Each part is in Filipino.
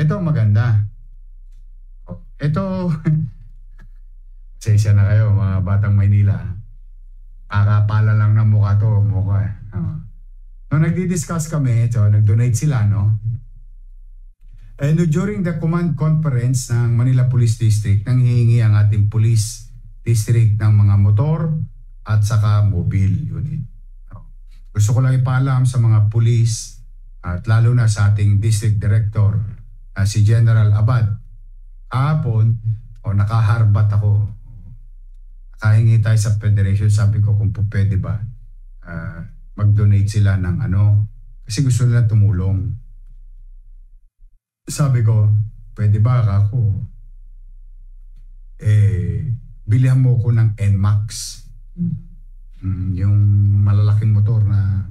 Ito maganda. Ito, sesya na kayo mga batang Maynila. Kakapala lang ng mukha to, mukha. Nung nagdi-discuss kami, so nag-donate sila, no? And during the command conference ng Manila Police District, nanghihingi ang ating police district ng mga motor at saka mobile unit. Gusto ko lang ipaalam sa mga police at lalo na sa ating district director, si General Abad. Kahapon, nakaharbat ako. Nakahingi tayo sa federation, sabi ko kung pwede ba mag-donate sila ng kasi gusto nila tumulong. Sabi ko, pwede ba ako? Bilihan mo ko ng NMAX. Yung malalaking motor na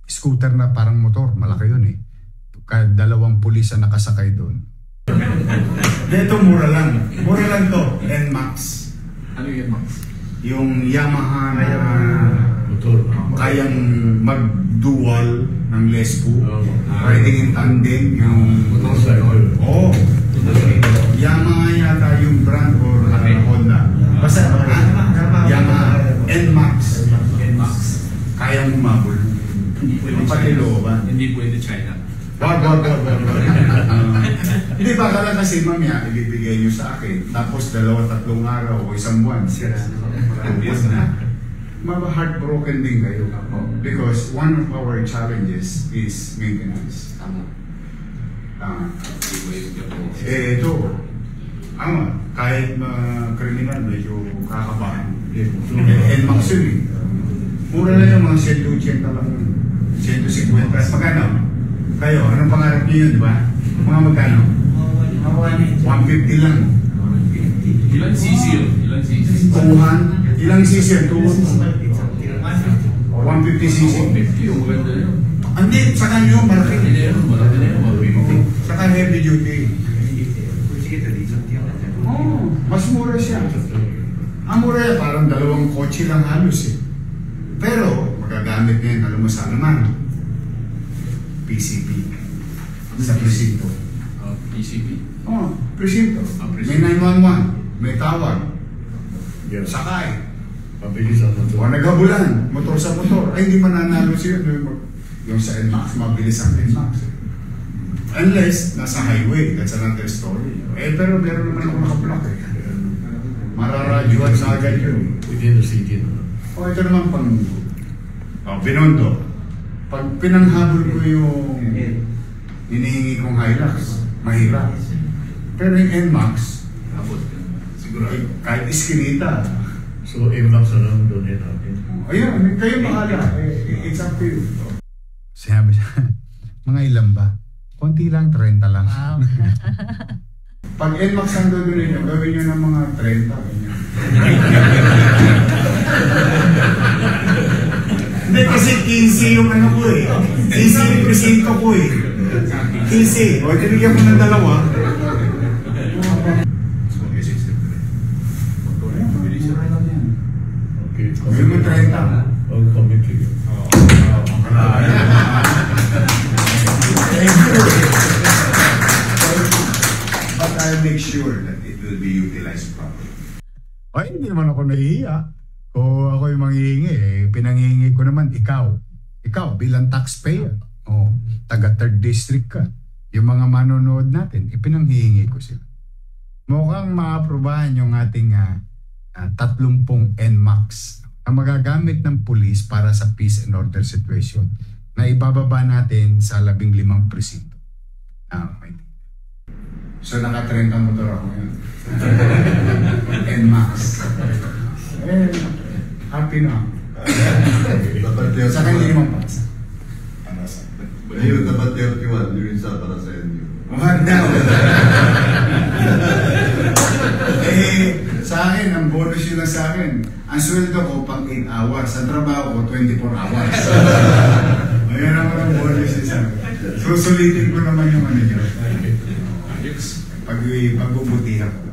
scooter na parang motor, malaki yun eh. Kaya 2 pulis na nakasakay doon. Dito mura lang. Mura lang to, NMAX. Ano yung NMAX? Yung Yamaha na motor. Kayang mag-dual ng Lesco. Riding in tandem. Yung motorcycle. Oo. Yamaha yata yung brand or Honda. Basta Yamaha NMAX. Kayang umabol. Hindi pwede China. Hindi pwede China. Wag. Hindi ba kala kasi mamaya ibibigay nyo sa akin tapos 2-3 araw o 1 buwan sira na. Heartbroken din kayo because one of our challenges is maintenance. Ito kahit kriminal medyo kakabahan. NMAX yun eh. Mura na yung mga 180 lang, 150. Magkano? Kayo, anong pangarap niyo yun, di ba? Mga magkano? 150 lang. Ilang cc yun? Ilang cc yun? 150 cc. 150 yung maganda yun. Hindi, sa kanyo, malaki. Malaki na yun. Saka heavy duty. Mas mura siya. Ang mura parang 2 kotse lang halos eh. Pero, magagamit ngayon, alam mo saan naman? PCP. Sa presinto. PCP? Presinto. May 911. May tawag. Sakay. Mabilis ang motor. Naghabulan. Motor sa motor. Ay, hindi mananalo siya. Yung sa NMAX, mabilis ang NMAX. Unless, nasa highway. That's another story. Pero meron naman ako nakaplak eh. Mararadyuan sa agad yun. Within the city. Ito naman pang Binondo. Pag pinanghabol ko yung hinihingi kong Hilux, mahirap. Pero yung NMAX, siguro kahit iskinita. So, NMAX na lang doon natin. Ayun, kayo bahala. It's up to you. Sabi siya, mga ilan ba? Konti lang, 30 lang. Wow. Pag NMAX ang gagawin nyo, gawin nyo ng mga 30. Hindi kasi 15 yung ano ko eh. 15 yung presinto ko eh. 15. O, tinigyan mo ng 2. Okay. Gawin mo 30. I'll commit to you. But I'll make sure that it will be utilized properly. Ay, hindi naman ako nahihiya. Kung ako yung manghihingi, pinanghihingi ko naman ikaw. Ikaw bilang taxpayer. Taga 3rd district ka. Yung mga manonood natin, ipinanghihingi ko sila. Mukhang maaprobahan yung ating 30 NMAX na magagamit ng police para sa peace and order situation na ibababa natin sa 15 presinto. So naka-30 motor ako yun. NMAX. Happy na. Sa kanya hindi naman pasa. Ngayon, dapat 31, yun sa para sa inyo. Sa akin, ang bonus yun lang sa akin. Ang sweldo ko pang 8 hours. Ang trabaho ko, 24 hours. Ayan naman ang bonus yun sa akin. Susulitin ko naman yung ano nyo. Pagbubutihan ko.